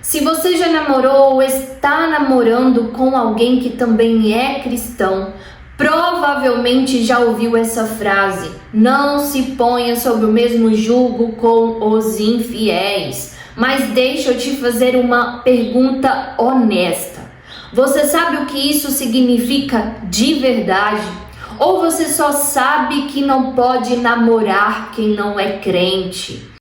Se você já namorou ou está namorando com alguém que também é cristão, provavelmente já ouviu essa frase: não se ponha sob o mesmo jugo com os infiéis. Mas deixa eu te fazer uma pergunta honesta. Você sabe o que isso significa de verdade? Ou você só sabe que não pode namorar quem não é crente?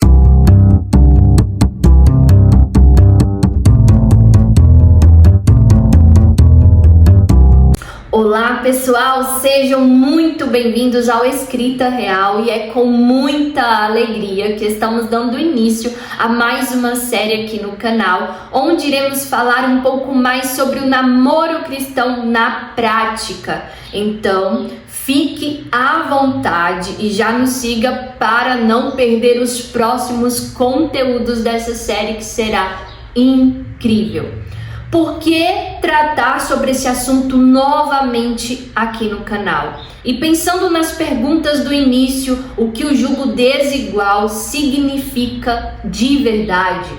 Olá pessoal, sejam muito bem-vindos ao Escrita Real e é com muita alegria que estamos dando início a mais uma série aqui no canal, onde iremos falar um pouco mais sobre o namoro cristão na prática. Então, fique à vontade e já nos siga para não perder os próximos conteúdos dessa série que será incrível. Por que tratar sobre esse assunto novamente aqui no canal? E pensando nas perguntas do início, o que o jugo desigual significa de verdade?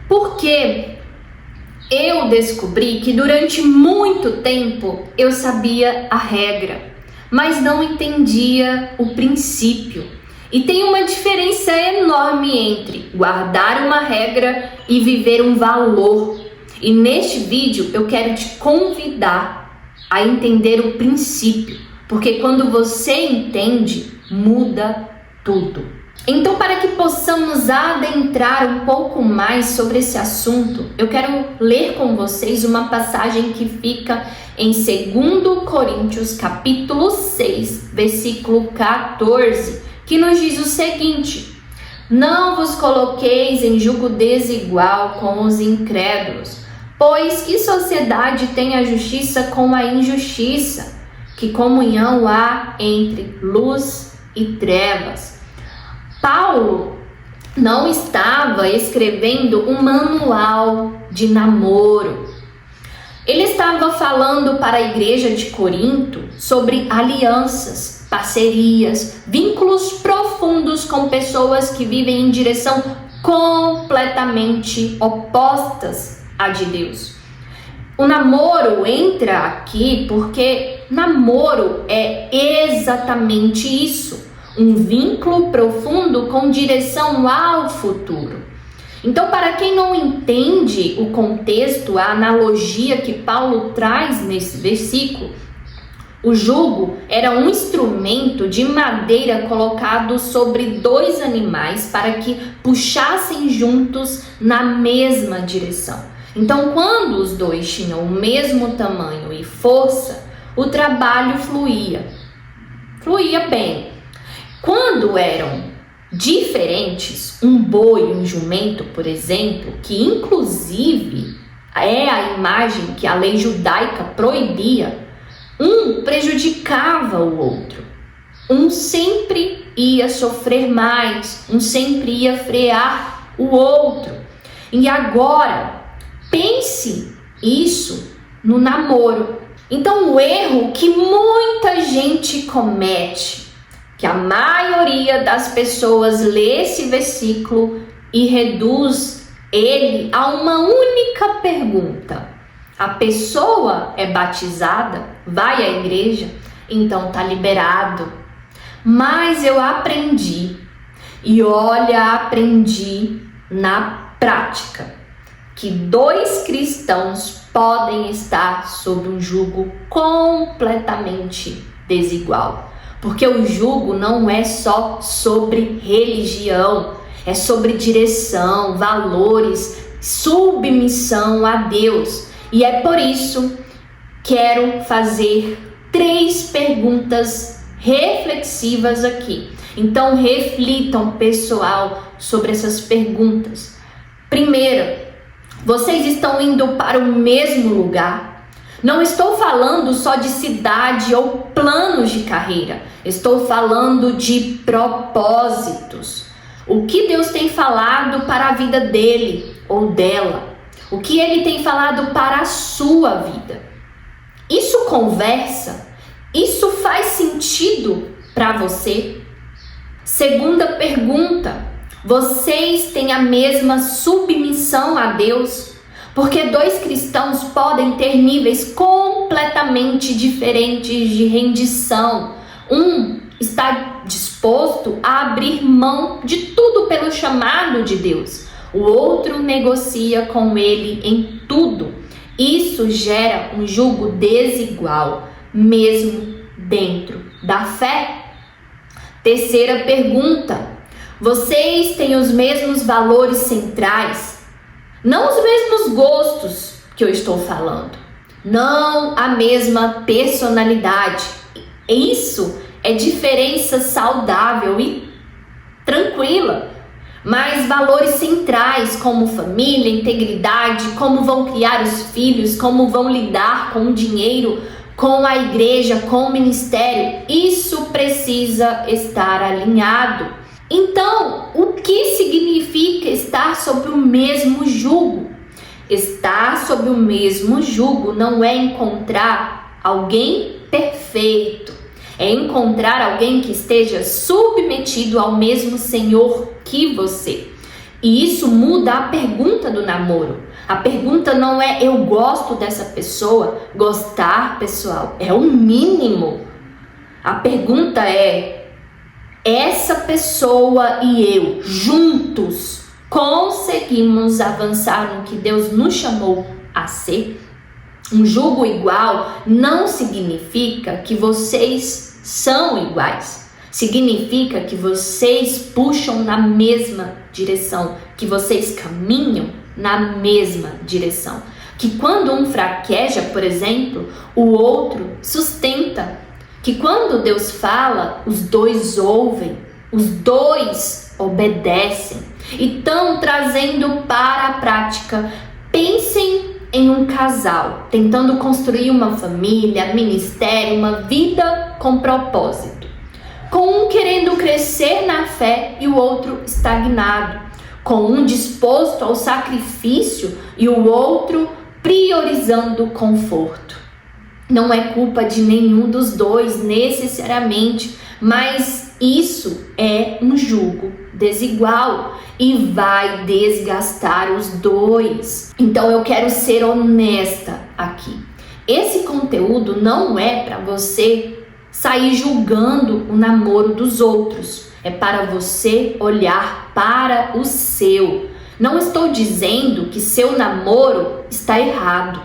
Porque eu descobri que durante muito tempo eu sabia a regra, mas não entendia o princípio. E tem uma diferença enorme entre guardar uma regra e viver um valor. E neste vídeo eu quero te convidar a entender o princípio, porque quando você entende, muda tudo. Então, para que possamos adentrar um pouco mais sobre esse assunto, eu quero ler com vocês uma passagem que fica em 2 Coríntios capítulo 6, versículo 14, que nos diz o seguinte: não vos coloqueis em jugo desigual com os incrédulos. Pois que sociedade tem a justiça com a injustiça? Que comunhão há entre luz e trevas? Paulo não estava escrevendo um manual de namoro. Ele estava falando para a igreja de Corinto sobre alianças, parcerias, vínculos profundos com pessoas que vivem em direção completamente opostas a de Deus. O namoro entra aqui porque namoro é exatamente isso, um vínculo profundo com direção ao futuro. Então, para quem não entende o contexto, a analogia que Paulo traz nesse versículo, o jugo era um instrumento de madeira colocado sobre 2 animais para que puxassem juntos na mesma direção. Então, quando os 2 tinham o mesmo tamanho e força, o trabalho fluía bem. Quando eram diferentes, um boi e um jumento, por exemplo, que inclusive é a imagem que a lei judaica proibia, um prejudicava o outro. Um sempre ia sofrer mais, um sempre ia frear o outro. E agora, pense isso no namoro. Então, o erro que muita gente comete, que a maioria das pessoas lê esse versículo e reduz ele a uma única pergunta: a pessoa é batizada? Vai à igreja? Então tá liberado. Mas eu aprendi, e olha, aprendi na prática, que 2 cristãos podem estar sob um jugo completamente desigual. Porque o jugo não é só sobre religião, é sobre direção, valores, submissão a Deus. E é por isso que quero fazer 3 perguntas reflexivas aqui. Então reflitam, pessoal, sobre essas perguntas. Primeira, vocês estão indo para o mesmo lugar? Não estou falando só de cidade ou planos de carreira. Estou falando de propósitos. O que Deus tem falado para a vida dele ou dela? O que ele tem falado para a sua vida? Isso conversa? Isso faz sentido para você? Segunda pergunta: Vocês têm a mesma submissão a Deus? Porque dois cristãos podem ter níveis completamente diferentes de rendição. Um está disposto a abrir mão de tudo pelo chamado de Deus. O outro negocia com ele em tudo. Isso gera um jugo desigual, mesmo dentro da fé. Terceira pergunta: vocês têm os mesmos valores centrais? Não os mesmos gostos que eu estou falando. Não a mesma personalidade. Isso é diferença saudável e tranquila. Mas valores centrais como família, integridade, como vão criar os filhos, como vão lidar com o dinheiro, com a igreja, com o ministério, isso precisa estar alinhado. Então, o que significa estar sobre o mesmo jugo? Estar sobre o mesmo jugo não é encontrar alguém perfeito. É encontrar alguém que esteja submetido ao mesmo Senhor que você. E isso muda a pergunta do namoro. A pergunta não é eu gosto dessa pessoa. Gostar, pessoal, é o mínimo. A pergunta é: essa pessoa e eu, juntos, conseguimos avançar no que Deus nos chamou a ser? Um jugo igual não significa que vocês são iguais. Significa que vocês puxam na mesma direção, que vocês caminham na mesma direção. Que quando um fraqueja, por exemplo, o outro sustenta. Que quando Deus fala, os dois ouvem, os dois obedecem. Então, trazendo para a prática, pensem em um casal, tentando construir uma família, ministério, uma vida com propósito. Com um querendo crescer na fé e o outro estagnado. Com um disposto ao sacrifício e o outro priorizando o conforto. Não é culpa de nenhum dos dois necessariamente, mas isso é um jugo desigual e vai desgastar os dois. Então eu quero ser honesta aqui. Esse conteúdo não é para você sair julgando o namoro dos outros. É para você olhar para o seu. Não estou dizendo que seu namoro está errado.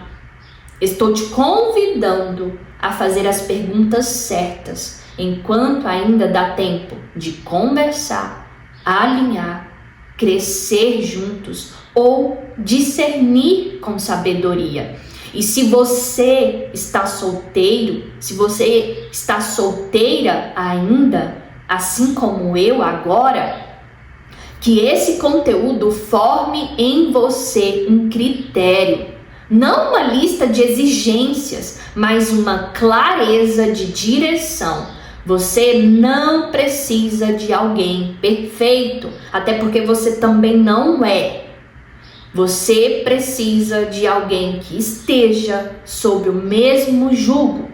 Estou te convidando a fazer as perguntas certas, enquanto ainda dá tempo de conversar, alinhar, crescer juntos ou discernir com sabedoria. E se você está solteiro, se você está solteira ainda, assim como eu agora, que esse conteúdo forme em você um critério. Não uma lista de exigências, mas uma clareza de direção. Você não precisa de alguém perfeito, até porque você também não é. Você precisa de alguém que esteja sob o mesmo jugo,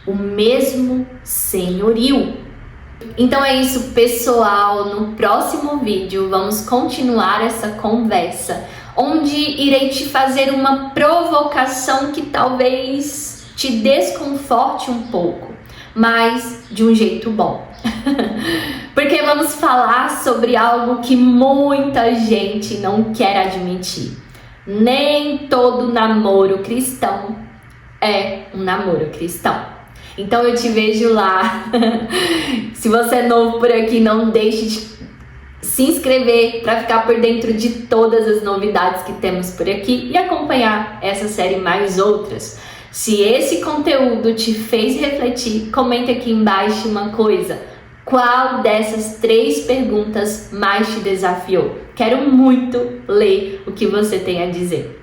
o mesmo senhorio. Então é isso, pessoal. No próximo vídeo vamos continuar essa conversa, onde irei te fazer uma provocação que talvez te desconforte um pouco, mas de um jeito bom. Porque vamos falar sobre algo que muita gente não quer admitir. Nem todo namoro cristão é um namoro cristão. Então eu te vejo lá. Se você é novo por aqui, não deixe de se inscrever para ficar por dentro de todas as novidades que temos por aqui e acompanhar essa série e mais outras. Se esse conteúdo te fez refletir, comenta aqui embaixo uma coisa. Qual dessas 3 perguntas mais te desafiou? Quero muito ler o que você tem a dizer.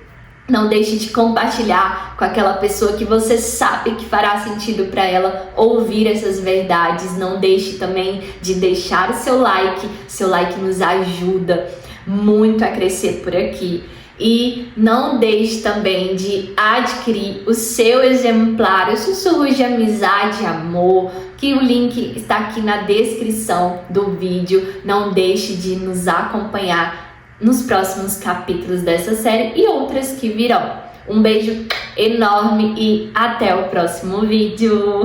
Não deixe de compartilhar com aquela pessoa que você sabe que fará sentido para ela ouvir essas verdades. Não deixe também de deixar o seu like. Seu like nos ajuda muito a crescer por aqui. E não deixe também de adquirir o seu exemplar, os Sussurros de Amizade e Amor, que o link está aqui na descrição do vídeo. Não deixe de nos acompanhar nos próximos capítulos dessa série e outras que virão. Um beijo enorme e até o próximo vídeo!